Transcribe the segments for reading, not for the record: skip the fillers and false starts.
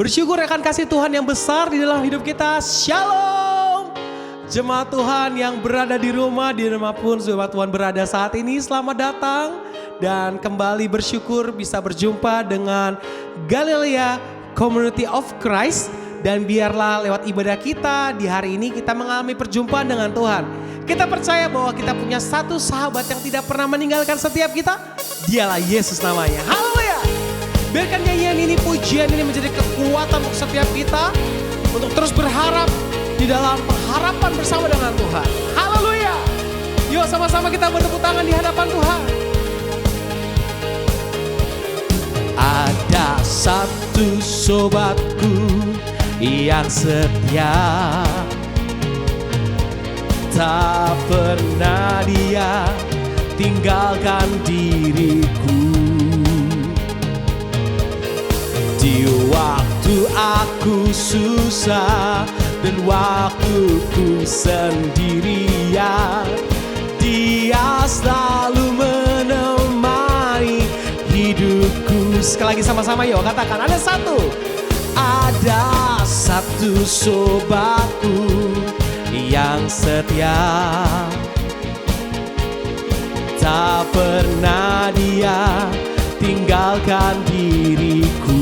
Bersyukur akan kasih Tuhan yang besar di dalam hidup kita. Shalom. Jemaat Tuhan yang berada di rumah, dimanapun jemaat Tuhan berada saat ini, selamat datang. Dan kembali bersyukur bisa berjumpa dengan Galilea Community of Christ. Dan biarlah lewat ibadah kita di hari ini kita mengalami perjumpaan dengan Tuhan. Kita percaya bahwa kita punya satu sahabat yang tidak pernah meninggalkan setiap kita. Dialah Yesus namanya. Haleluya. Biarkan nyanyian ini, pujian ini menjadi kekuatan untuk setiap kita. Untuk terus berharap di dalam pengharapan bersama dengan Tuhan. Haleluya. Yuk sama-sama kita bertepuk tangan di hadapan Tuhan. Ada satu sobatku yang setia, tak pernah dia tinggalkan diriku. Di waktu aku susah dan waktuku sendirian, dia selalu menemani hidupku. Sekali lagi sama-sama yuk katakan, ada satu sobatku yang setia, tak pernah dia tinggalkan diriku.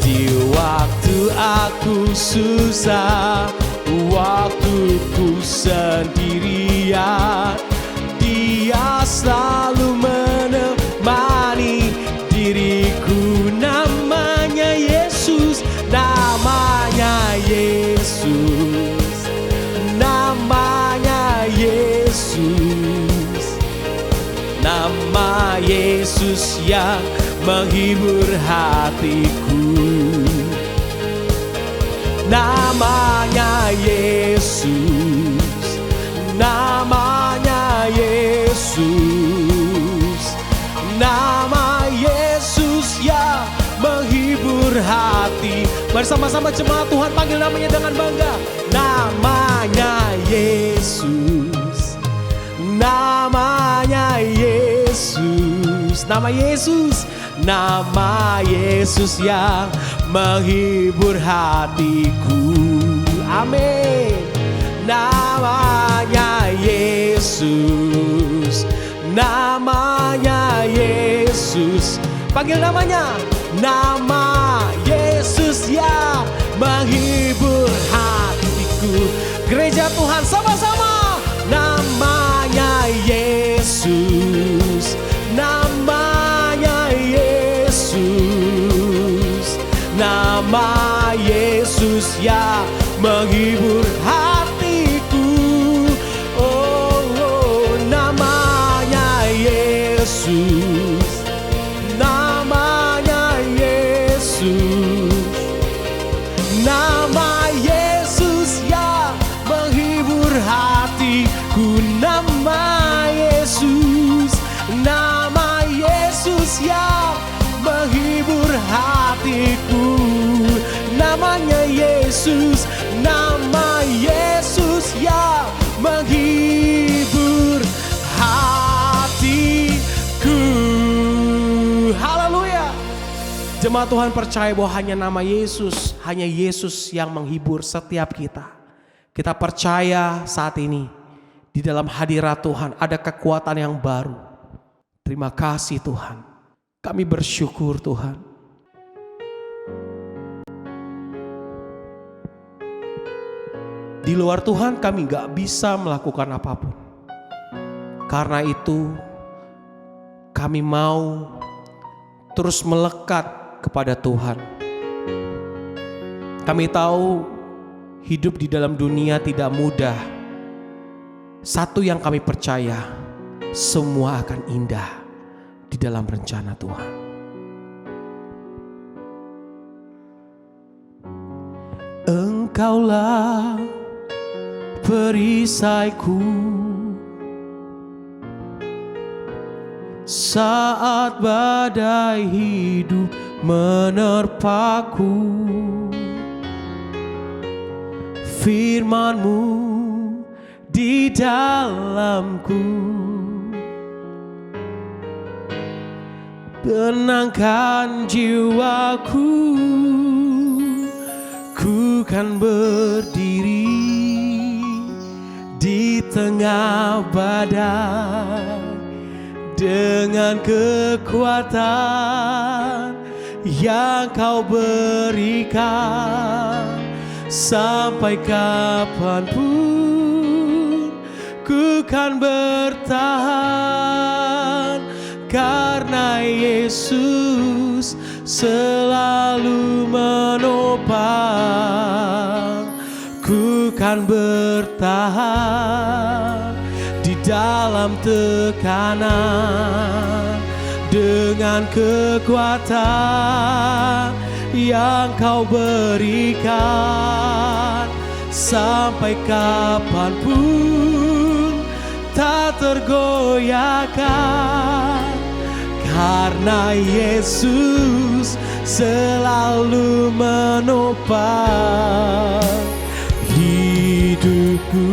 Di waktu aku susah, waktuku sendirian, dia selalu menemani diriku. Namanya Yesus, namanya Yesus, namanya Yesus, nama Yesus yang menghibur hatiku. Namanya Yesus, namanya Yesus, nama Yesus yang menghibur hati. Bersama-sama jemaat Tuhan panggil namanya dengan bangga. Namanya Yesus, namanya Yesus, nama Yesus, nama Yesus yang menghibur hatiku. Amin. Namanya Yesus, namanya Yesus. Panggil namanya. Nama Yesus yang menghibur hatiku. Gereja Tuhan sama-sama. Namanya Yesus, namanya Yesus, nama Yesus yang menghibur hatiku. Oh, oh, namanya Yesus, namanya Yesus, nama Yesus yang menghibur hatiku. Nama Yesus, nama Yesus yang menghibur hatiku. Namanya Yesus, nama Yesus yang menghibur hatiku. Haleluya. Jemaat Tuhan percaya bahwa hanya nama Yesus, hanya Yesus yang menghibur setiap kita. Kita percaya saat ini di dalam hadirat Tuhan ada kekuatan yang baru. Terima kasih Tuhan. Kami bersyukur Tuhan. Di luar Tuhan kami gak bisa melakukan apapun. Karena itu kami mau terus melekat kepada Tuhan. Kami tahu hidup di dalam dunia tidak mudah. Satu yang kami percaya, semua akan indah di dalam rencana Tuhan. Engkaulah perisaiku saat badai hidup menerpaku. Firman-Mu di dalamku tenangkan jiwaku, ku kan berdiri di tengah badai dengan kekuatan yang Kau berikan. Sampai kapanpun ku kan bertahan, karena Yesus selalu menopang. Ku kan bertahan di dalam tekanan dengan kekuatan yang Kau berikan. Sampai kapanpun tak tergoyahkan, karena Yesus selalu menopang hidupku.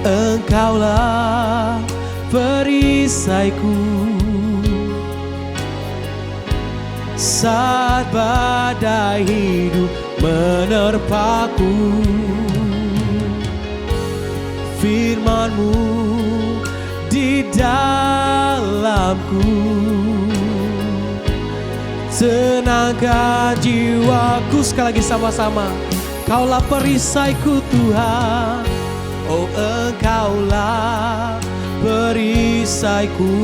Engkaulah perisaiku saat badai hidup menerpaku. Firman-Mu di dalamku, tenangkan jiwaku. Sekali lagi sama-sama. Kaulah perisaiku Tuhan, oh Engkaulah perisaiku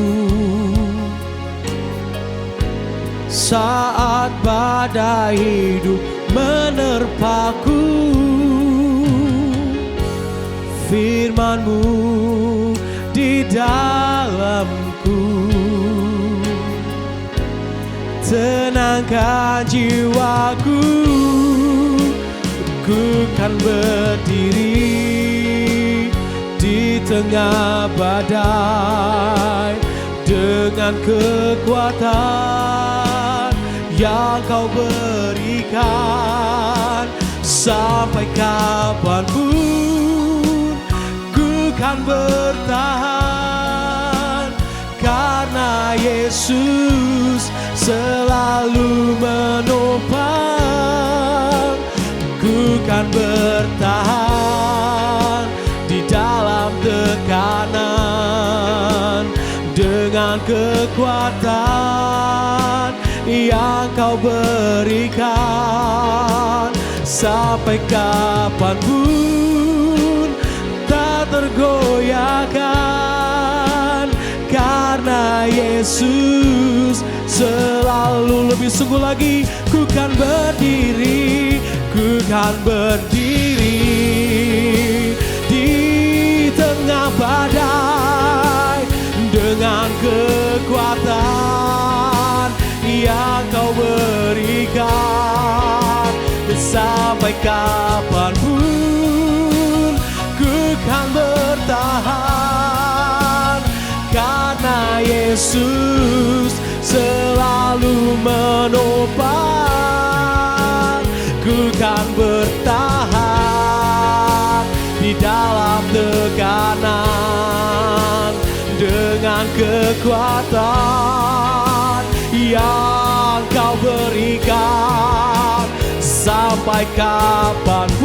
saat badai hidup menerpaku. Firman-Mu di dalamku, tenangkan jiwaku. Ku kan berdiri di tengah badai dengan kekuatan yang Kau berikan. Sampai kapanpun ku kan bertahan, karena Yesus selalu menopang. Ku kan bertahan di dalam tekanan dengan kekuatan yang Kau berikan. Sampai kapanpun tak tergoyahkan, karena Yesus selalu. Lebih sungguh lagi, ku kan berdiri, ku kan berdiri di tengah badai dengan kekuatan yang Kau berikan. Sampai kapanpun ku kan bertahan, karena Yesus selalu menopang. Ku kan bertahan di dalam tekanan dengan kekuatan yang Kau berikan. Sampai kapanpun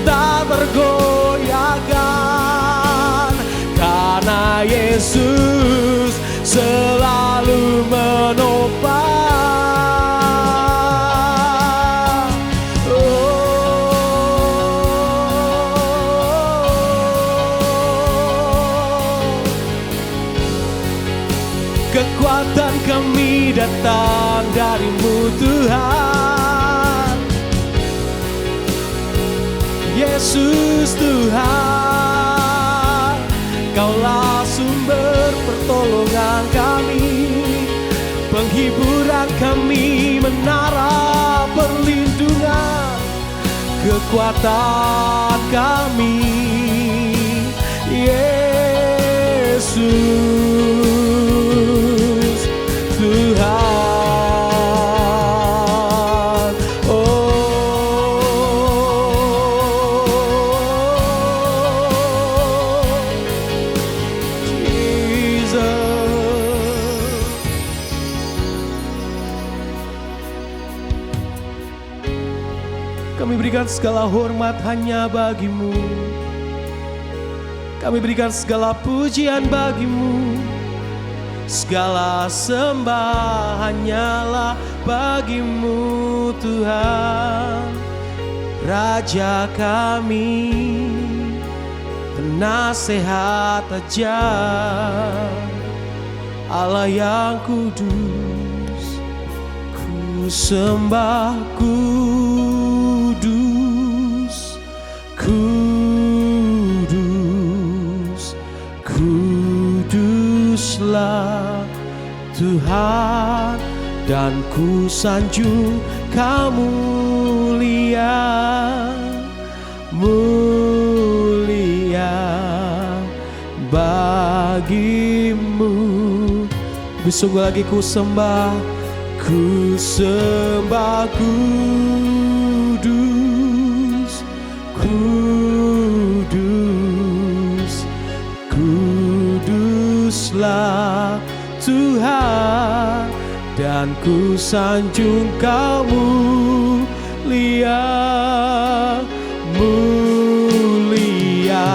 tak tergoyahkan, karena Yesus selalu menopang. Kekuatan kami datang dari-Mu Tuhan, Yesus Tuhan. Kaulah sumber pertolongan kami, penghiburan kami, menara perlindungan, kekuatan kami, Yesus Tuhan. Oh, berikan segala hormat hanya bagimu. Kami berikan segala pujian bagimu. Segala sembah hanyalah bagimu Tuhan. Raja kami, penasehat ajar, Allah yang kudus, ku sembah kudus, kudus, kuduslah Tuhan, dan ku sanjung Kau mulia, mulia bagimu. Sungguh lagi ku sembah kudus, kudus, kuduslah Tuhan, dan ku sanjung Kau mulia, mulia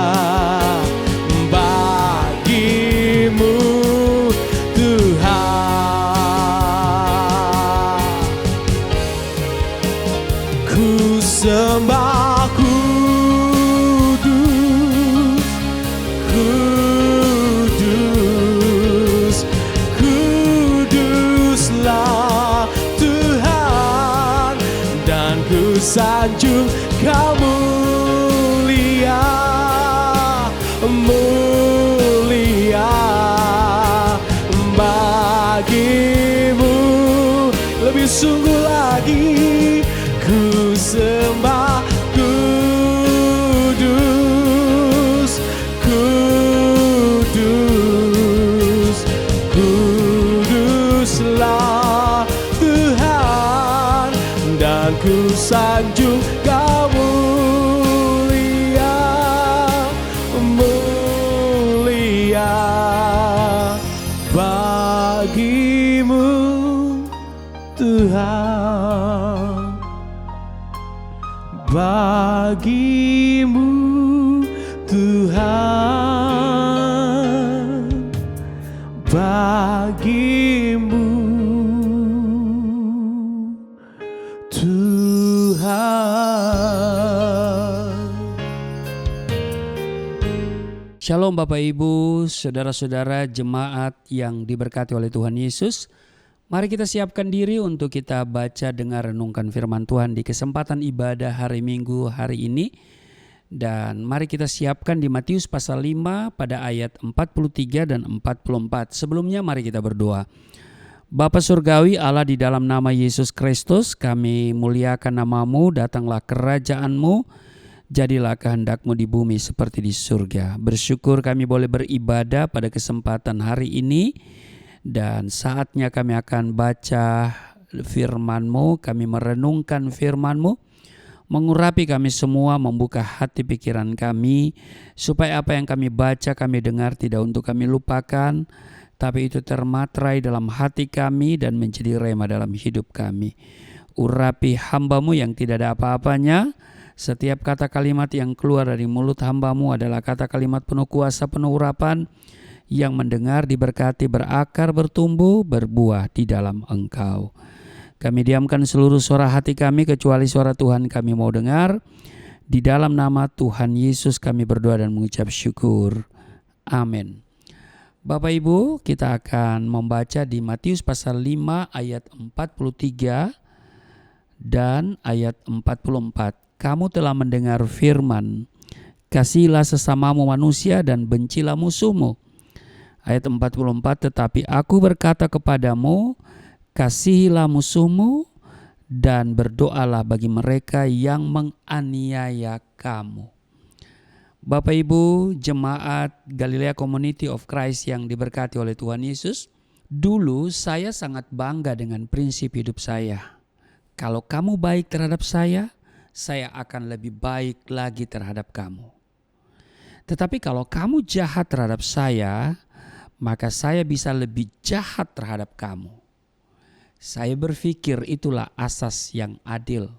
bagimu Tuhan. Ku sembah kudus, kudus, kuduslah Tuhan, dan ku sanjung Kau mulia, mulia bagimu. Lebih sungguh lagi ku sembah kudus, kudus, kuduslah Tuhan, dan ku sanjung Kau mulia, mulia bagimu Tuhan, bagimu Tuhan, bagimu Tuhan. Shalom Bapak Ibu, saudara-saudara jemaat yang diberkati oleh Tuhan Yesus. Mari kita siapkan diri untuk kita baca, dengar, renungkan firman Tuhan di kesempatan ibadah hari Minggu hari ini. Dan mari kita siapkan di Matius pasal 5 pada ayat 43 dan 44. Sebelumnya mari kita berdoa. Bapa Surgawi Allah, di dalam nama Yesus Kristus kami muliakan nama-Mu, datanglah kerajaan-Mu, jadilah kehendak-Mu di bumi seperti di surga. Bersyukur kami boleh beribadah pada kesempatan hari ini, dan saatnya kami akan baca firman-Mu, kami merenungkan firman-Mu, mengurapi kami semua, membuka hati pikiran kami, supaya apa yang kami baca, kami dengar tidak untuk kami lupakan, tapi itu termaterai dalam hati kami dan menjadi rema dalam hidup kami. Urapi hamba-Mu yang tidak ada apa-apanya. Setiap kata kalimat yang keluar dari mulut hamba-Mu adalah kata kalimat penuh kuasa, penuh urapan, yang mendengar diberkati, berakar, bertumbuh, berbuah di dalam Engkau. Kami diamkan seluruh suara hati kami kecuali suara Tuhan kami mau dengar. Di dalam nama Tuhan Yesus kami berdoa dan mengucap syukur. Amin. Bapak Ibu, kita akan membaca di Matius pasal 5 ayat 43 dan ayat 44. Kamu telah mendengar firman, kasihilah sesamamu manusia dan bencilah musuhmu. Ayat 44, tetapi aku berkata kepadamu, kasihilah musuhmu dan berdoalah bagi mereka yang menganiaya kamu. Bapak Ibu, jemaat Galilea Community of Christ yang diberkati oleh Tuhan Yesus, dulu saya sangat bangga dengan prinsip hidup saya. Kalau kamu baik terhadap saya akan lebih baik lagi terhadap kamu. Tetapi kalau kamu jahat terhadap saya, maka saya bisa lebih jahat terhadap kamu. Saya berpikir itulah asas yang adil.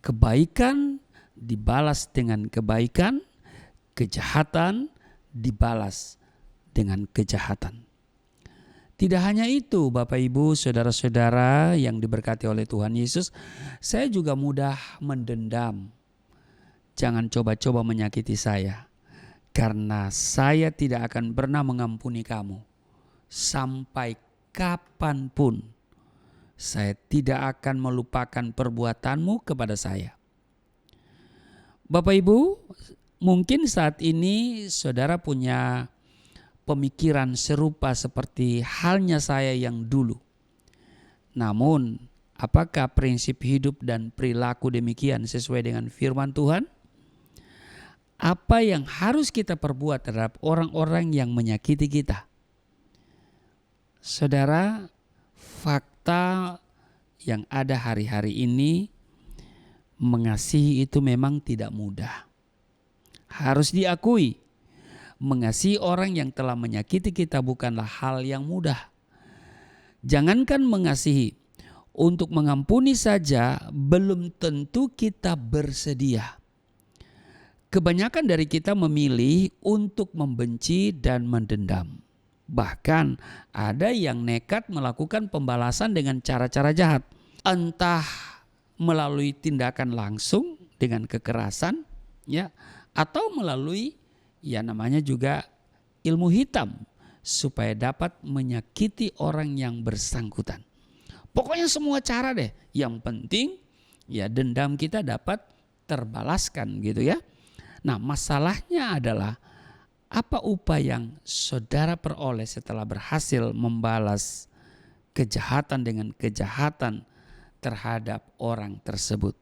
Kebaikan dibalas dengan kebaikan, kejahatan dibalas dengan kejahatan. Tidak hanya itu, Bapak Ibu, saudara-saudara yang diberkati oleh Tuhan Yesus, saya juga mudah mendendam. Jangan coba-coba menyakiti saya, karena saya tidak akan pernah mengampuni kamu. Sampai kapanpun saya tidak akan melupakan perbuatanmu kepada saya. Bapak Ibu, mungkin saat ini saudara punya pemikiran serupa seperti halnya saya yang dulu. Namun, apakah prinsip hidup dan perilaku demikian sesuai dengan firman Tuhan? Apa yang harus kita perbuat terhadap orang-orang yang menyakiti kita? Saudara, fakta yang ada hari-hari ini, mengasihi itu memang tidak mudah. Harus diakui, mengasihi orang yang telah menyakiti kita bukanlah hal yang mudah. Jangankan mengasihi, untuk mengampuni saja belum tentu kita bersedia. Kebanyakan dari kita memilih untuk membenci dan mendendam. Bahkan ada yang nekat melakukan pembalasan dengan cara-cara jahat. Entah melalui tindakan langsung dengan kekerasan, ya, atau melalui namanya juga ilmu hitam supaya dapat menyakiti orang yang bersangkutan. Pokoknya semua cara deh. Yang penting dendam kita dapat terbalaskan gitu ya. Nah, masalahnya adalah apa upaya yang saudara peroleh setelah berhasil membalas kejahatan dengan kejahatan terhadap orang tersebut?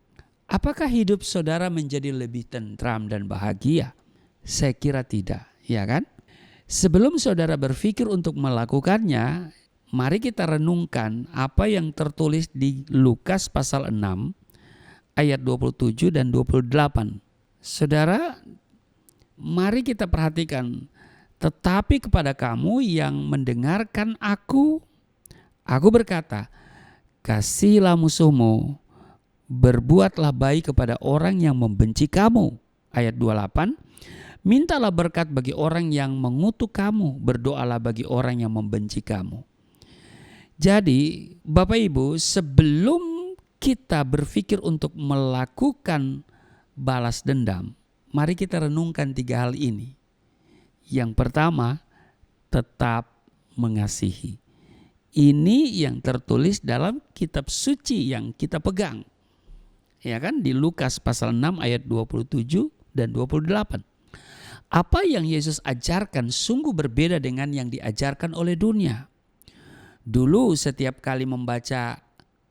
Apakah hidup saudara menjadi lebih tentram dan bahagia? Saya kira tidak, ya kan? Sebelum saudara berpikir untuk melakukannya, mari kita renungkan apa yang tertulis di Lukas pasal 6 ayat 27 dan 28. Saudara, mari kita perhatikan. Tetapi kepada kamu yang mendengarkan aku berkata, kasihilah musuhmu, berbuatlah baik kepada orang yang membenci kamu. Ayat 28, mintalah berkat bagi orang yang mengutuk kamu, berdoalah bagi orang yang membenci kamu. Jadi Bapak Ibu, sebelum kita berpikir untuk melakukan balas dendam, mari kita renungkan 3 hal ini. Yang pertama, tetap mengasihi. Ini yang tertulis dalam kitab suci yang kita pegang. Ya kan, di Lukas pasal 6 ayat 27 dan 28. Apa yang Yesus ajarkan sungguh berbeda dengan yang diajarkan oleh dunia. Dulu setiap kali membaca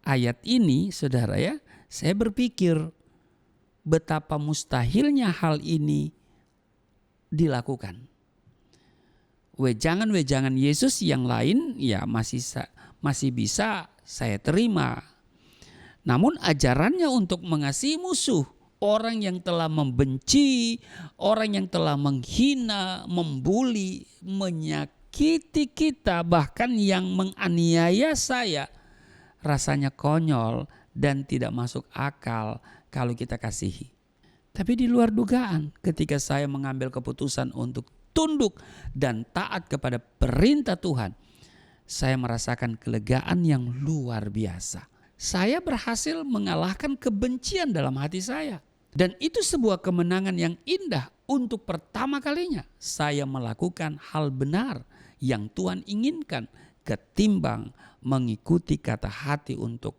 ayat ini, saudara ya, saya berpikir betapa mustahilnya hal ini dilakukan. Wejangan-wejangan Yesus yang lain masih bisa saya terima. Namun ajarannya untuk mengasihi musuh, orang yang telah membenci, orang yang telah menghina, membuli, menyakiti kita, bahkan yang menganiaya saya, rasanya konyol dan tidak masuk akal kalau kita kasihi. Tapi di luar dugaan, ketika saya mengambil keputusan untuk tunduk dan taat kepada perintah Tuhan, saya merasakan kelegaan yang luar biasa. Saya berhasil mengalahkan kebencian dalam hati saya. Dan itu sebuah kemenangan yang indah. Untuk pertama kalinya saya melakukan hal benar yang Tuhan inginkan, ketimbang mengikuti kata hati untuk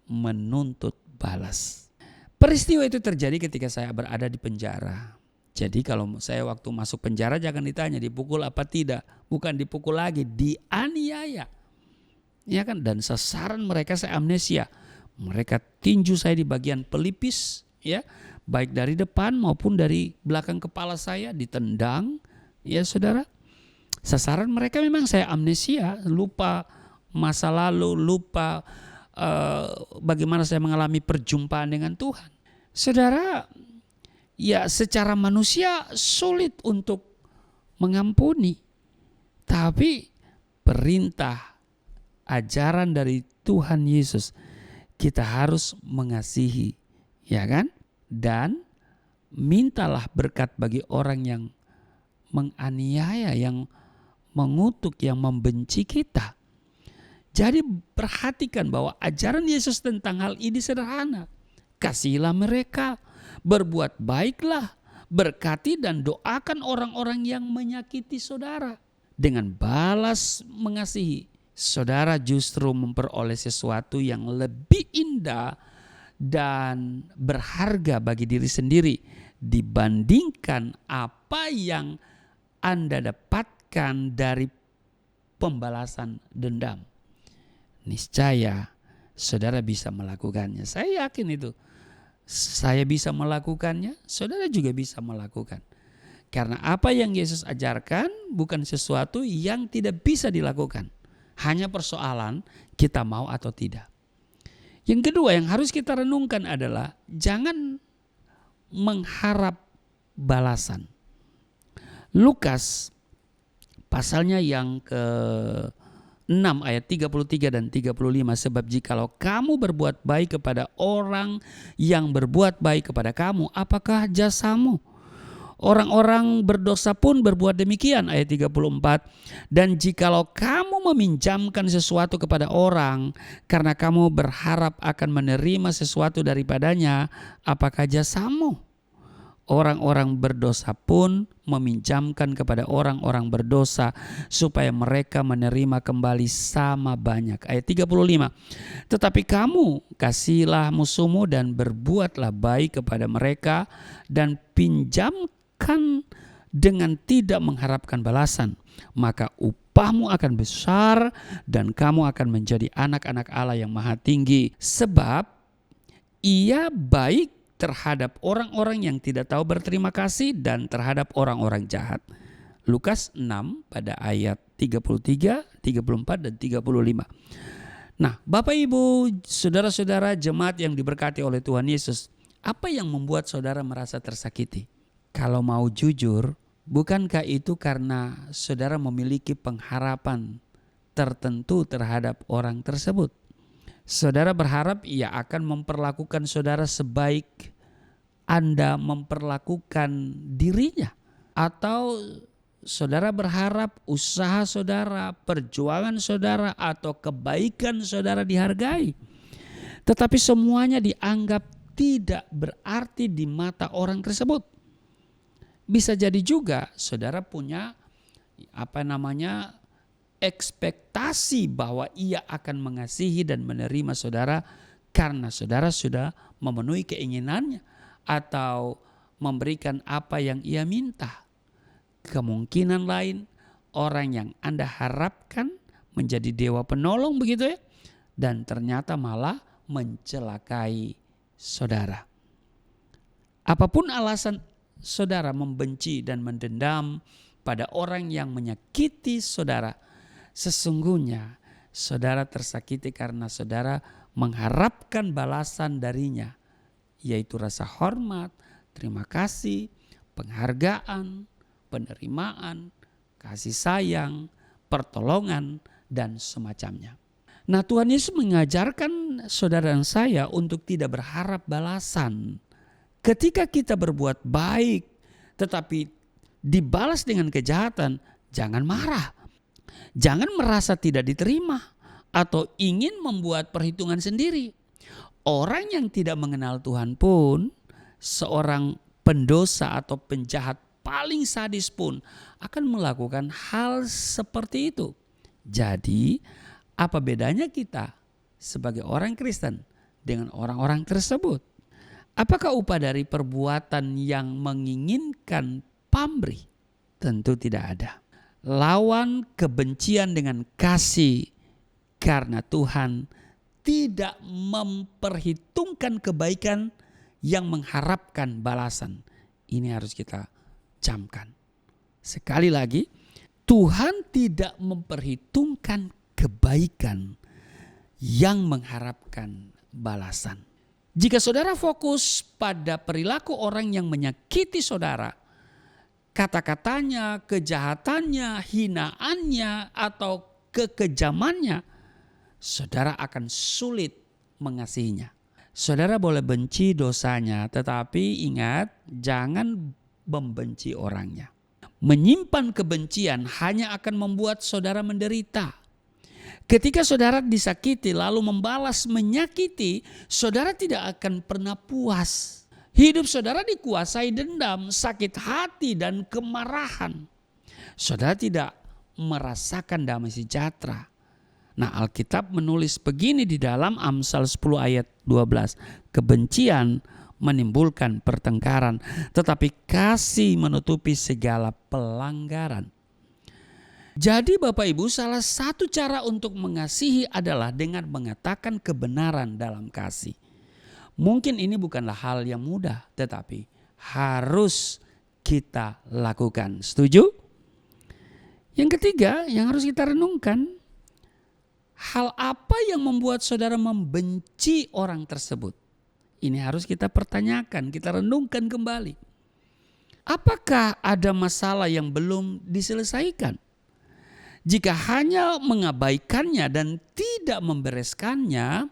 menuntut balas. Peristiwa itu terjadi ketika saya berada di penjara. Jadi kalau saya waktu masuk penjara jangan ditanya dipukul apa tidak. Bukan dipukul lagi, dianiaya. Ya kan, dan sasaran mereka saya amnesia. Mereka tinju saya di bagian pelipis, ya, baik dari depan maupun dari belakang kepala saya, ditendang, ya saudara. Sasaran mereka memang saya amnesia, lupa masa lalu, lupa bagaimana saya mengalami perjumpaan dengan Tuhan. Saudara, ya secara manusia sulit untuk mengampuni. Tapi perintah ajaran dari Tuhan Yesus, kita harus mengasihi. ya kan? Dan mintalah berkat bagi orang yang menganiaya, yang mengutuk, yang membenci kita. Jadi perhatikan bahwa ajaran Yesus tentang hal ini sederhana. Kasihilah mereka, berbuat baiklah, berkati dan doakan orang-orang yang menyakiti saudara. Dengan balas mengasihi, saudara justru memperoleh sesuatu yang lebih indah dan berharga bagi diri sendiri dibandingkan apa yang Anda dapatkan dari pembalasan dendam. Niscaya saudara bisa melakukannya. Saya yakin itu. Saya bisa melakukannya, saudara juga bisa melakukan. Karena apa yang Yesus ajarkan bukan sesuatu yang tidak bisa dilakukan. Hanya persoalan kita mau atau tidak. Yang kedua yang harus kita renungkan adalah jangan mengharap balasan. Lukas pasalnya yang ke 6 ayat 33 dan 35, sebab jikalau kamu berbuat baik kepada orang yang berbuat baik kepada kamu, apakah jasamu? Orang-orang berdosa pun berbuat demikian, ayat 34. Dan jikalau kamu meminjamkan sesuatu kepada orang karena kamu berharap akan menerima sesuatu daripadanya, apakah jasamu? Orang-orang berdosa pun meminjamkan kepada orang-orang berdosa supaya mereka menerima kembali sama banyak. Ayat 35. Tetapi kamu kasihilah musuhmu dan berbuatlah baik kepada mereka dan pinjamkan dengan tidak mengharapkan balasan. Maka upahmu akan besar dan kamu akan menjadi anak-anak Allah yang maha tinggi. Sebab ia baik terhadap orang-orang yang tidak tahu berterima kasih dan terhadap orang-orang jahat. Lukas 6 pada ayat 33, 34 dan 35. Nah, Bapak Ibu, saudara-saudara jemaat yang diberkati oleh Tuhan Yesus, apa yang membuat saudara merasa tersakiti? Kalau mau jujur, bukankah itu karena saudara memiliki pengharapan tertentu terhadap orang tersebut? Saudara berharap ia akan memperlakukan saudara sebaik Anda memperlakukan dirinya. Atau saudara berharap usaha saudara, perjuangan saudara atau kebaikan saudara dihargai. Tetapi semuanya dianggap tidak berarti di mata orang tersebut. Bisa jadi juga saudara punya ekspektasi bahwa ia akan mengasihi dan menerima saudara karena saudara sudah memenuhi keinginannya atau memberikan apa yang ia minta. Kemungkinan lain orang yang Anda harapkan menjadi dewa penolong begitu ya, dan ternyata malah mencelakai saudara. Apapun alasan saudara membenci dan mendendam pada orang yang menyakiti saudara, sesungguhnya saudara tersakiti karena saudara mengharapkan balasan darinya, yaitu rasa hormat, terima kasih, penghargaan, penerimaan, kasih sayang, pertolongan, dan semacamnya. Nah, Tuhan Yesus mengajarkan saudara dan saya untuk tidak berharap balasan. Ketika kita berbuat baik tetapi dibalas dengan kejahatan, jangan marah. Jangan merasa tidak diterima atau ingin membuat perhitungan sendiri. Orang yang tidak mengenal Tuhan pun, seorang pendosa atau penjahat paling sadis pun akan melakukan hal seperti itu. Jadi, apa bedanya kita sebagai orang Kristen dengan orang-orang tersebut? Apakah upah dari perbuatan yang menginginkan pamrih? Tentu tidak ada. Lawan kebencian dengan kasih karena Tuhan tidak memperhitungkan kebaikan yang mengharapkan balasan. Ini harus kita camkan. Sekali lagi, Tuhan tidak memperhitungkan kebaikan yang mengharapkan balasan. Jika saudara fokus pada perilaku orang yang menyakiti saudara, kata-katanya, kejahatannya, hinaannya, atau kekejamannya, saudara akan sulit mengasihinya. Saudara boleh benci dosanya, tetapi ingat jangan membenci orangnya. Menyimpan kebencian hanya akan membuat saudara menderita. Ketika saudara disakiti lalu membalas menyakiti, saudara tidak akan pernah puas. Hidup saudara dikuasai dendam, sakit hati, dan kemarahan. Saudara tidak merasakan damai sejahtera. Nah, Alkitab menulis begini di dalam Amsal 10 ayat 12. Kebencian menimbulkan pertengkaran, tetapi kasih menutupi segala pelanggaran. Jadi Bapak Ibu, salah satu cara untuk mengasihi adalah dengan mengatakan kebenaran dalam kasih. Mungkin ini bukanlah hal yang mudah, tetapi harus kita lakukan. Setuju? Yang ketiga yang harus kita renungkan, hal apa yang membuat saudara membenci orang tersebut? Ini harus kita pertanyakan, kita renungkan kembali. Apakah ada masalah yang belum diselesaikan? Jika hanya mengabaikannya dan tidak membereskannya,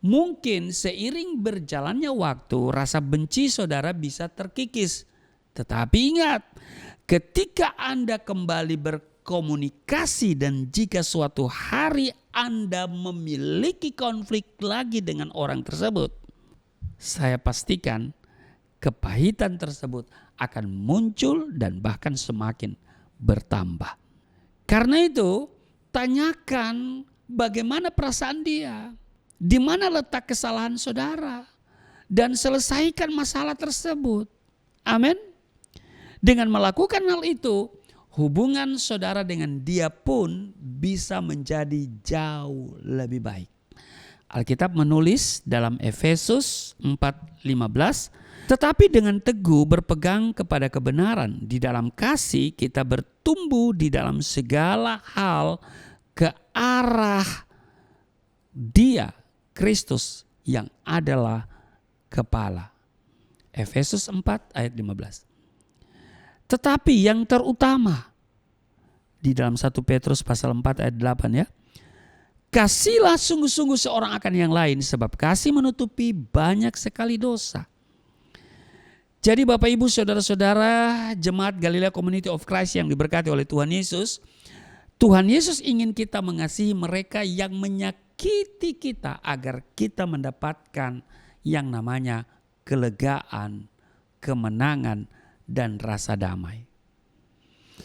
mungkin seiring berjalannya waktu rasa benci saudara bisa terkikis. Tetapi ingat, ketika Anda kembali berkomunikasi dan jika suatu hari Anda memiliki konflik lagi dengan orang tersebut, saya pastikan kepahitan tersebut akan muncul dan bahkan semakin bertambah. Karena itu, tanyakan bagaimana perasaan dia, di mana letak kesalahan saudara, dan selesaikan masalah tersebut. Amin. Dengan melakukan hal itu, hubungan saudara dengan dia pun bisa menjadi jauh lebih baik. Alkitab menulis dalam Efesus 4:15, tetapi dengan teguh berpegang kepada kebenaran, di dalam kasih kita bertumbuh di dalam segala hal ke arah Dia, Kristus yang adalah kepala. Efesus 4 ayat 15. Tetapi yang terutama di dalam 1 Petrus pasal 4 ayat 8 ya. Kasihlah sungguh-sungguh seorang akan yang lain, sebab kasih menutupi banyak sekali dosa. Jadi Bapak Ibu saudara-saudara jemaat Galilea Community of Christ yang diberkati oleh Tuhan Yesus ingin kita mengasihi mereka yang menyakiti kita agar kita mendapatkan yang namanya kelegaan, kemenangan, dan rasa damai.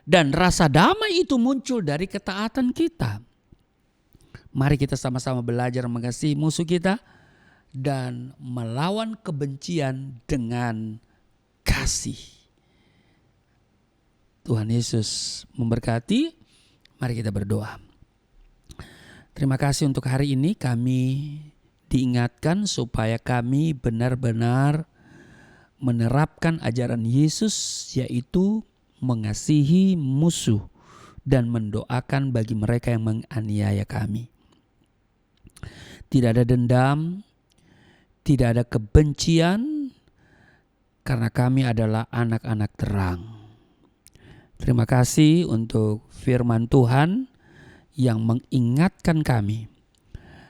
Dan rasa damai itu muncul dari ketaatan kita. Mari kita sama-sama belajar mengasihi musuh kita dan melawan kebencian dengan kasih. Tuhan Yesus memberkati. Mari kita berdoa. Terima kasih untuk hari ini kami diingatkan supaya kami benar-benar menerapkan ajaran Yesus, yaitu mengasihi musuh dan mendoakan bagi mereka yang menganiaya kami. Tidak ada dendam, tidak ada kebencian, karena kami adalah anak-anak terang. Terima kasih untuk firman Tuhan yang mengingatkan kami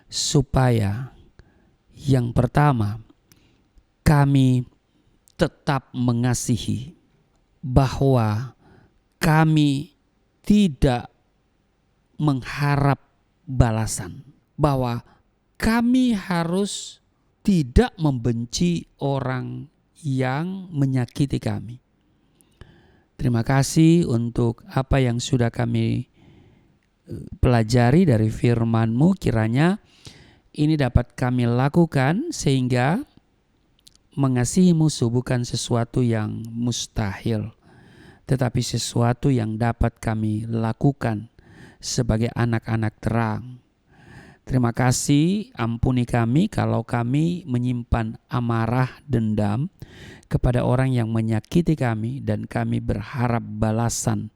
supaya yang pertama kami tetap mengasihi, bahwa kami tidak mengharap balasan, bahwa kami harus tidak membenci orang yang menyakiti kami. Terima kasih untuk apa yang sudah kami pelajari dari firman-Mu. Kiranya ini dapat kami lakukan sehingga mengasihi musuh bukan sesuatu yang mustahil, tetapi sesuatu yang dapat kami lakukan sebagai anak-anak terang. Terima kasih, ampuni kami kalau kami menyimpan amarah, dendam kepada orang yang menyakiti kami dan kami berharap balasan.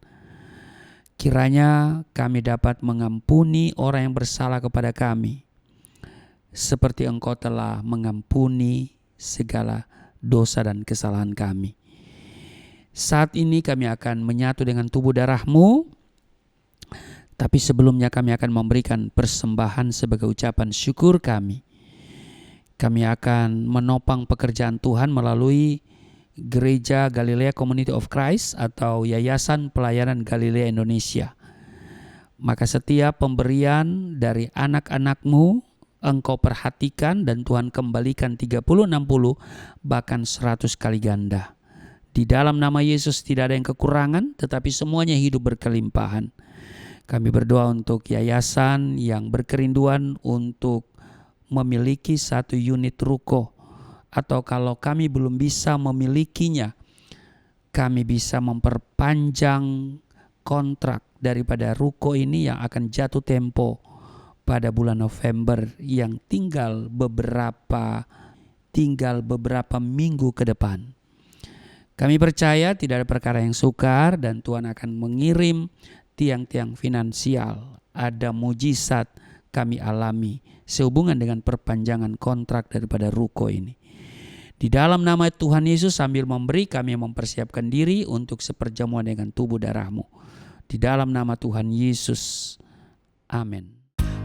Kiranya kami dapat mengampuni orang yang bersalah kepada kami, seperti Engkau telah mengampuni segala dosa dan kesalahan kami. Saat ini kami akan menyatu dengan tubuh darah-Mu, tapi sebelumnya kami akan memberikan persembahan sebagai ucapan syukur kami. Kami akan menopang pekerjaan Tuhan melalui Gereja Galilea Community of Christ atau Yayasan Pelayanan Galilea Indonesia. Maka setiap pemberian dari anak-anakmu engkau perhatikan dan Tuhan kembalikan 30, 60, bahkan 100 kali ganda. Di dalam nama Yesus tidak ada yang kekurangan, tetapi semuanya hidup berkelimpahan. Kami berdoa untuk yayasan yang berkerinduan untuk memiliki 1 unit ruko, atau kalau kami belum bisa memilikinya, kami bisa memperpanjang kontrak daripada ruko ini yang akan jatuh tempo pada bulan November yang tinggal beberapa minggu ke depan. Kami percaya tidak ada perkara yang sukar dan Tuhan akan mengirim tiang-tiang finansial. Ada mujizat kami alami sehubungan dengan perpanjangan kontrak daripada ruko ini. Di dalam nama Tuhan Yesus sambil memberi, kami mempersiapkan diri untuk seperjamuan dengan tubuh darah-Mu. Di dalam nama Tuhan Yesus. Amin.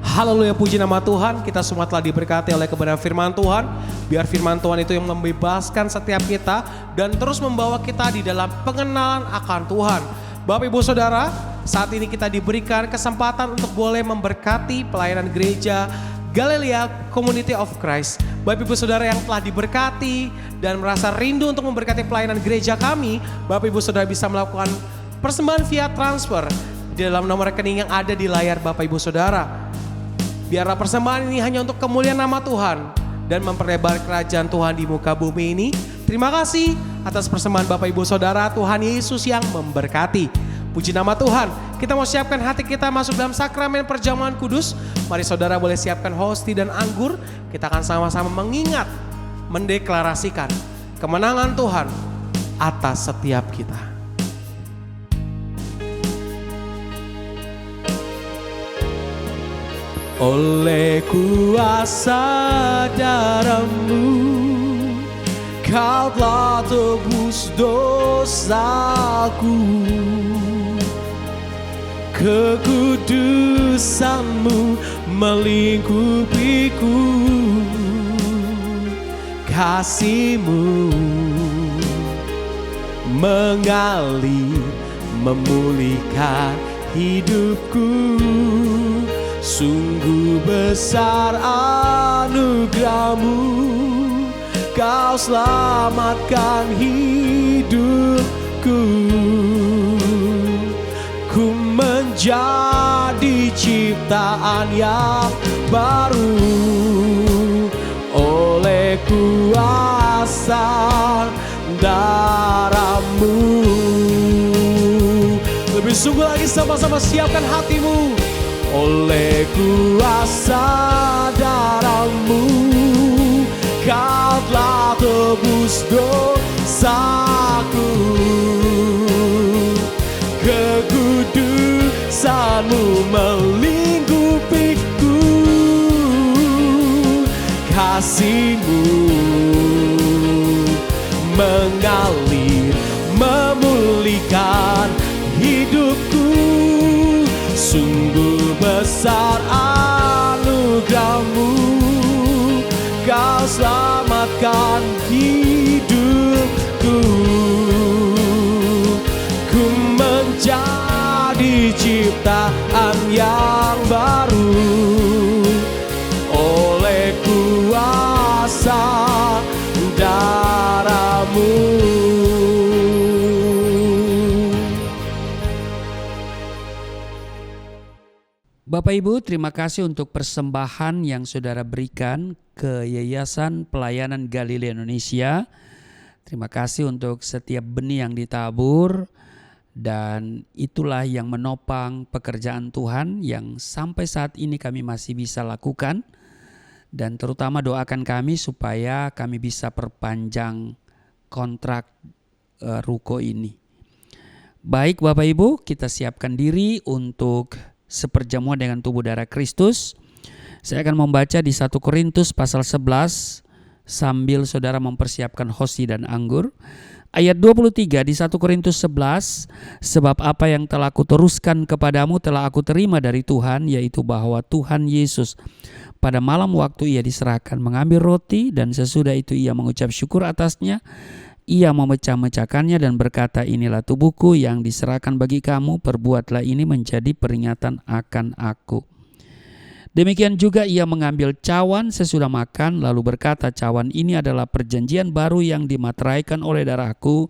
Haleluya, puji nama Tuhan. Kita semua telah diberkati oleh kebenaran firman Tuhan. Biar firman Tuhan itu yang membebaskan setiap kita dan terus membawa kita di dalam pengenalan akan Tuhan. Bapak Ibu Saudara, saat ini kita diberikan kesempatan untuk boleh memberkati pelayanan gereja Galilea Community of Christ. Bapak Ibu Saudara yang telah diberkati dan merasa rindu untuk memberkati pelayanan gereja kami, Bapak Ibu Saudara bisa melakukan persembahan via transfer di dalam nomor rekening yang ada di layar Bapak Ibu Saudara. Biarlah persembahan ini hanya untuk kemuliaan nama Tuhan dan memperlebar kerajaan Tuhan di muka bumi ini. Terima kasih atas persembahan Bapak Ibu Saudara. Tuhan Yesus yang memberkati. Puji nama Tuhan. Kita mau siapkan hati kita masuk dalam sakramen perjamuan kudus. Mari saudara boleh siapkan hosti dan anggur. Kita akan sama-sama mengingat, mendeklarasikan kemenangan Tuhan atas setiap kita. Oleh kuasa darah-Mu, Kau telah tebus dosaku. Kekudusan-Mu melingkupiku. Kasih-Mu mengalir memulihkan hidupku. Sungguh besar anugerah-Mu, Kau selamatkan hidupku. Ku menjadi ciptaan yang baru oleh kuasa darah-Mu. Lebih sungguh lagi, sama-sama siapkan hatimu. Oleh kuasa darah-Mu, Kau telah tebus dosaku. Kekudusan-Mu melingkupiku. Kasih-Mu mengalir memulihkan hidupku. Sungguh besar anugerah-Mu, Kau selamatkan hidupku. Ku menjadi ciptaan yang baru oleh kuasa darah-Mu. Bapak Ibu, terima kasih untuk persembahan yang saudara berikan ke Yayasan Pelayanan Galilea Indonesia. Terima kasih untuk setiap benih yang ditabur, dan itulah yang menopang pekerjaan Tuhan yang sampai saat ini kami masih bisa lakukan. Dan terutama doakan kami supaya kami bisa perpanjang kontrak ruko ini. Baik Bapak Ibu, kita siapkan diri untuk seperjamuan dengan tubuh darah Kristus. Saya akan membaca di 1 Korintus pasal 11 sambil saudara mempersiapkan hosti dan anggur. Ayat 23 di 1 Korintus 11, sebab apa yang telah aku teruskan kepadamu telah aku terima dari Tuhan, yaitu bahwa Tuhan Yesus Pada malam waktu ia diserahkan mengambil roti dan sesudah itu ia mengucap syukur atasnya. Ia memecah-mecahkannya dan berkata, inilah tubuhku yang diserahkan bagi kamu, perbuatlah ini menjadi peringatan akan aku. Demikian juga ia mengambil cawan sesudah makan lalu berkata, cawan ini adalah perjanjian baru yang dimateraikan oleh darahku.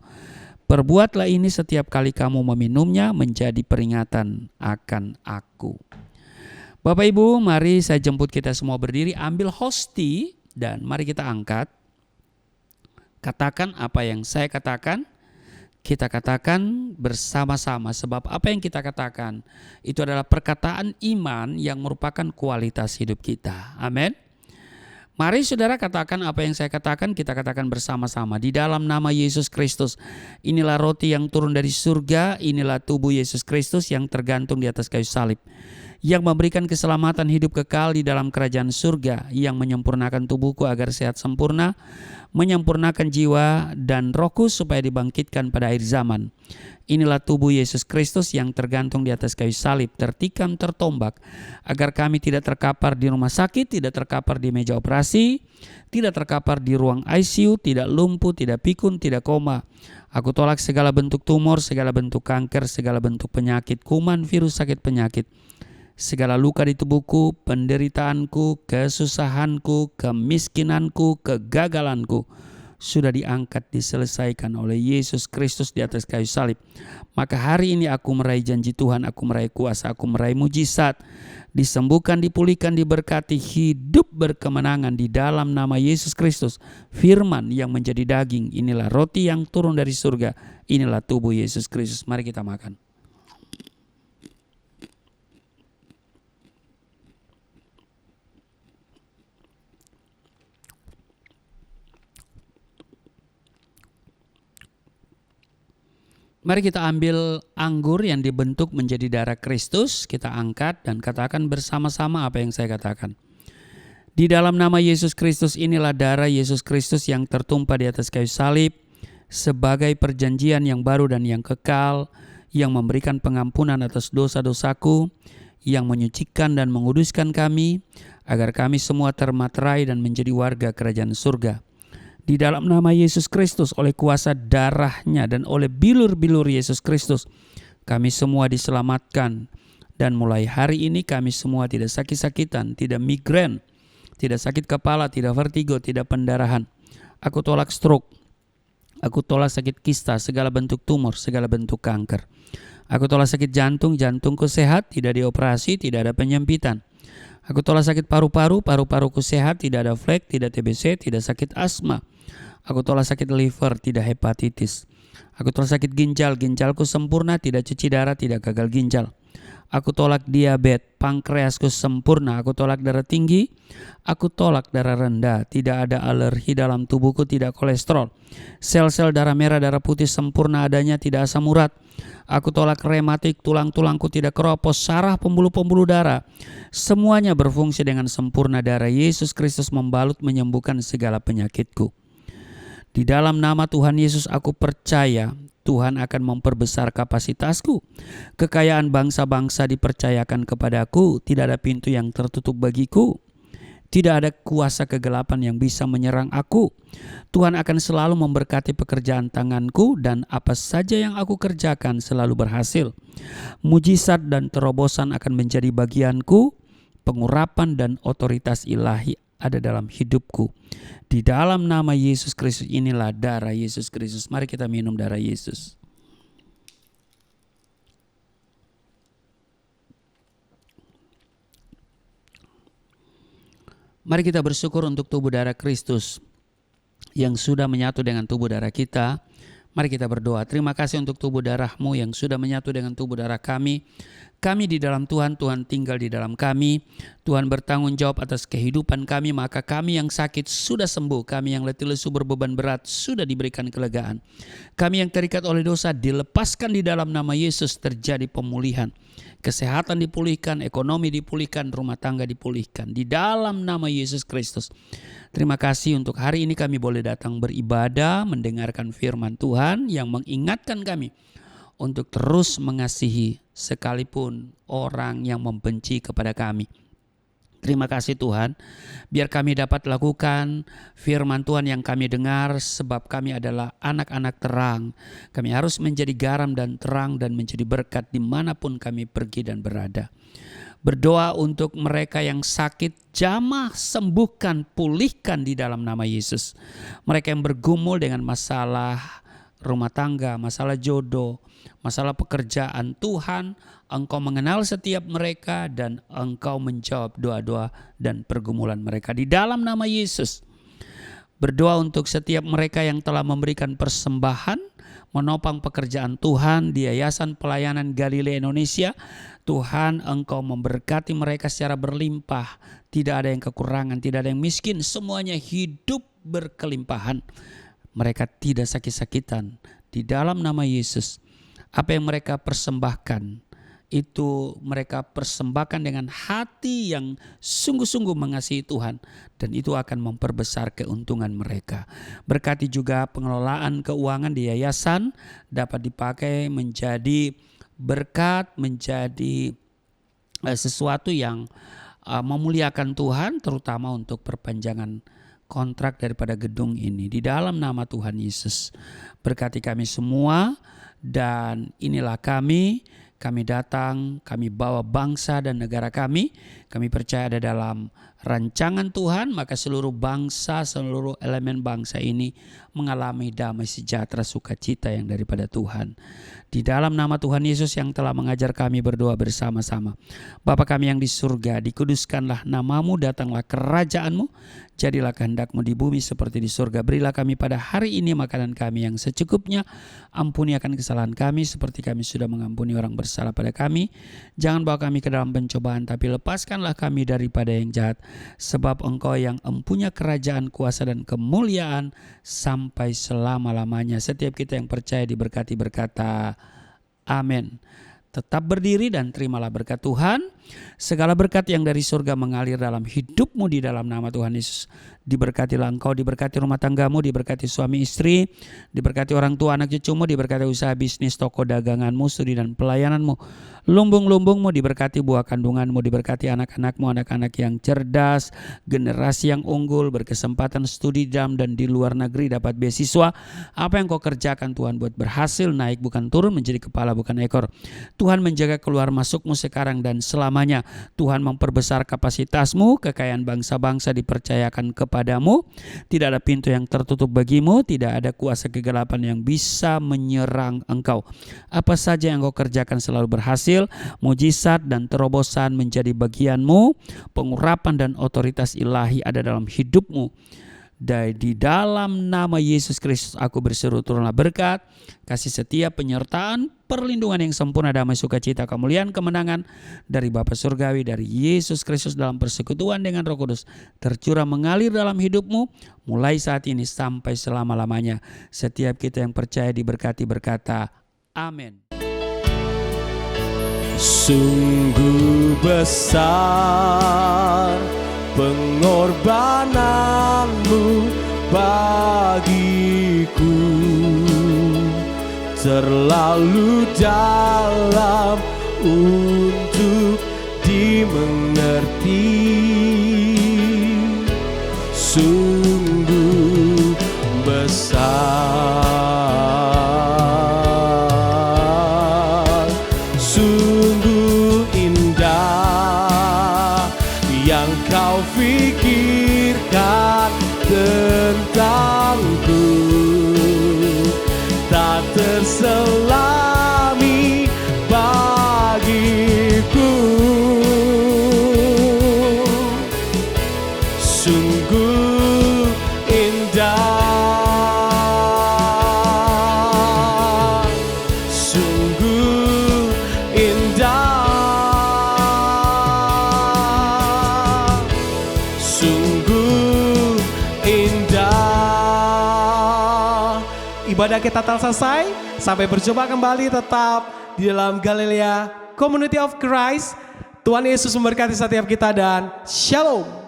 Perbuatlah ini setiap kali kamu meminumnya menjadi peringatan akan aku. Bapak Ibu, mari saya jemput kita semua berdiri, ambil hosti dan mari kita angkat. Katakan apa yang saya katakan, kita katakan bersama-sama, sebab apa yang kita katakan itu adalah perkataan iman yang merupakan kualitas hidup kita. Amin. Mari saudara katakan apa yang saya katakan, kita katakan bersama-sama. Di dalam nama Yesus Kristus, inilah roti yang turun dari surga, inilah tubuh Yesus Kristus yang tergantung di atas kayu salib, yang memberikan keselamatan hidup kekal di dalam kerajaan surga, yang menyempurnakan tubuhku agar sehat sempurna, menyempurnakan jiwa dan rohku supaya dibangkitkan pada akhir zaman. Inilah tubuh Yesus Kristus yang tergantung di atas kayu salib, tertikam, tertombak, agar kami tidak terkapar di rumah sakit, tidak terkapar di meja operasi, tidak terkapar di ruang ICU, tidak lumpuh, tidak pikun, tidak koma. Aku tolak segala bentuk tumor, segala bentuk kanker, segala bentuk penyakit, kuman, virus, sakit penyakit, segala luka di tubuhku, penderitaanku, kesusahanku, kemiskinanku, kegagalanku sudah diangkat, diselesaikan oleh Yesus Kristus di atas kayu salib. Maka hari ini aku meraih janji Tuhan, aku meraih kuasa, aku meraih mujizat, disembuhkan, dipulihkan, diberkati, hidup berkemenangan di dalam nama Yesus Kristus. Firman yang menjadi daging, inilah roti yang turun dari surga, inilah tubuh Yesus Kristus. Mari kita makan. Mari kita ambil anggur yang dibentuk menjadi darah Kristus, kita angkat dan katakan bersama-sama apa yang saya katakan. Di dalam nama Yesus Kristus, inilah darah Yesus Kristus yang tertumpah di atas kayu salib sebagai perjanjian yang baru dan yang kekal, yang memberikan pengampunan atas dosa-dosaku, yang menyucikan dan menguduskan kami, agar kami semua termaterai dan menjadi warga kerajaan surga. Di dalam nama Yesus Kristus, oleh kuasa darahnya dan oleh bilur-bilur Yesus Kristus, kami semua diselamatkan. Dan mulai hari ini kami semua tidak sakit-sakitan, tidak migrain, tidak sakit kepala, tidak vertigo, tidak pendarahan. Aku tolak stroke, aku tolak sakit kista, segala bentuk tumor, segala bentuk kanker. Aku tolak sakit jantung, jantungku sehat, tidak dioperasi, tidak ada penyempitan. Aku tolak sakit paru-paru, paru-paruku sehat, tidak ada flek, tidak TBC, tidak sakit asma. Aku tolak sakit liver, tidak hepatitis. Aku tolak sakit ginjal, ginjalku sempurna, tidak cuci darah, tidak gagal ginjal. Aku tolak diabetes, pankreasku sempurna. Aku tolak darah tinggi, aku tolak darah rendah. Tidak ada alergi dalam tubuhku, tidak kolesterol. Sel-sel darah merah, darah putih sempurna adanya, tidak asam urat. Aku tolak rematik, tulang-tulangku tidak keropos, saraf, pembuluh-pembuluh darah. Semuanya berfungsi dengan sempurna. Darah Yesus Kristus membalut, menyembuhkan segala penyakitku. Di dalam nama Tuhan Yesus aku percaya Tuhan akan memperbesar kapasitasku. Kekayaan bangsa-bangsa dipercayakan kepadaku. Tidak ada pintu yang tertutup bagiku. Tidak ada kuasa kegelapan yang bisa menyerang aku. Tuhan akan selalu memberkati pekerjaan tanganku dan apa saja yang aku kerjakan selalu berhasil. Mujizat dan terobosan akan menjadi bagianku. Pengurapan dan otoritas ilahi ada dalam hidupku. Di dalam nama Yesus Kristus, inilah darah Yesus Kristus. Mari kita minum darah Yesus. Mari kita bersyukur untuk tubuh darah Kristus yang sudah menyatu dengan tubuh darah kita. Mari kita berdoa. Terima kasih untuk tubuh darah-Mu yang sudah menyatu dengan tubuh darah kami. Kami di dalam Tuhan, Tuhan tinggal di dalam kami. Tuhan bertanggung jawab atas kehidupan kami, maka kami yang sakit sudah sembuh. Kami yang letih lesu berbeban berat sudah diberikan kelegaan. Kami yang terikat oleh dosa dilepaskan di dalam nama Yesus, terjadi pemulihan. Kesehatan dipulihkan, ekonomi dipulihkan, rumah tangga dipulihkan. Di dalam nama Yesus Kristus. Terima kasih untuk hari ini kami boleh datang beribadah, mendengarkan firman Tuhan yang mengingatkan kami untuk terus mengasihi sekalipun orang yang membenci kepada kami. Terima kasih Tuhan, biar kami dapat lakukan firman Tuhan yang kami dengar, sebab kami adalah anak-anak terang. Kami harus menjadi garam dan terang dan menjadi berkat dimanapun kami pergi dan berada. Berdoa untuk mereka yang sakit, jamah, sembuhkan, pulihkan di dalam nama Yesus. Mereka yang bergumul dengan masalah rumah tangga, masalah jodoh, masalah pekerjaan, Tuhan, Engkau mengenal setiap mereka dan Engkau menjawab doa-doa dan pergumulan mereka di dalam nama Yesus. Berdoa untuk setiap mereka yang telah memberikan persembahan, menopang pekerjaan Tuhan di Yayasan Pelayanan Galilea Indonesia. Tuhan, Engkau memberkati mereka secara berlimpah. Tidak ada yang kekurangan, tidak ada yang miskin, semuanya hidup berkelimpahan. Mereka tidak sakit-sakitan di dalam nama Yesus. Apa yang mereka persembahkan, itu mereka persembahkan dengan hati yang sungguh-sungguh mengasihi Tuhan, dan itu akan memperbesar keuntungan mereka. Berkati juga pengelolaan keuangan di yayasan dapat dipakai menjadi berkat, menjadi sesuatu yang memuliakan Tuhan, terutama untuk perpanjangan kontrak daripada gedung ini. Di dalam nama Tuhan Yesus, berkati kami semua, dan inilah kami datang, kami bawa bangsa dan negara kami percaya ada dalam rancangan Tuhan, maka seluruh bangsa, seluruh elemen bangsa ini mengalami damai sejahtera sukacita yang daripada Tuhan. Di dalam nama Tuhan Yesus yang telah mengajar kami berdoa bersama-sama. Bapa kami yang di surga, dikuduskanlah namamu, datanglah kerajaanmu, jadilah kehendakmu di bumi seperti di surga. Berilah kami pada hari ini makanan kami yang secukupnya. Ampuni akan kesalahan kami seperti kami sudah mengampuni orang bersalah pada kami. Jangan bawa kami ke dalam pencobaan, tapi lepaskanlah kami daripada yang jahat. Sebab Engkau yang empunya kerajaan, kuasa dan kemuliaan sampai selama-lamanya. Setiap kita yang percaya diberkati berkata amin. Tetap berdiri dan terimalah berkat Tuhan. Segala berkat yang dari surga mengalir dalam hidupmu di dalam nama Tuhan Yesus. Diberkatilah engkau, diberkati rumah tanggamu, diberkati suami istri, diberkati orang tua anak cucumu, diberkati usaha bisnis, toko daganganmu, studi dan pelayananmu. Lumbung-lumbungmu diberkati, buah kandunganmu diberkati, anak-anakmu, anak-anak yang cerdas, generasi yang unggul, berkesempatan studi dalam dan di luar negeri, dapat beasiswa. Apa yang kau kerjakan Tuhan buat berhasil, naik bukan turun, menjadi kepala bukan ekor. Tuhan menjaga keluar masukmu sekarang dan selamanya. Tuhan memperbesar kapasitasmu, kekayaan bangsa-bangsa dipercayakan kepadamu. Tidak ada pintu yang tertutup bagimu, tidak ada kuasa kegelapan yang bisa menyerang engkau. Apa saja yang kau kerjakan selalu berhasil, mujizat dan terobosan menjadi bagianmu, pengurapan dan otoritas ilahi ada dalam hidupmu. Dan di dalam nama Yesus Kristus aku berseru, turunlah berkat, kasih setia, penyertaan, perlindungan yang sempurna, damai, sukacita, kemuliaan, kemenangan dari Bapa Surgawi, dari Yesus Kristus dalam persekutuan dengan Roh Kudus tercurah mengalir dalam hidupmu mulai saat ini sampai selama-lamanya. Setiap kita yang percaya diberkati berkata amin. Sungguh besar pengorbananmu bagiku, terlalu dalam untuk dimengerti. Sungguh besar, sungguh indah yang kau pikirkan tentangku, tak terselami bagiku. Sungguh indah, sungguh indah, sungguh indah. Ibadah kita telah selesai. Sampai berjumpa kembali tetap di dalam Galilea Community of Christ. Tuhan Yesus memberkati setiap kita dan shalom.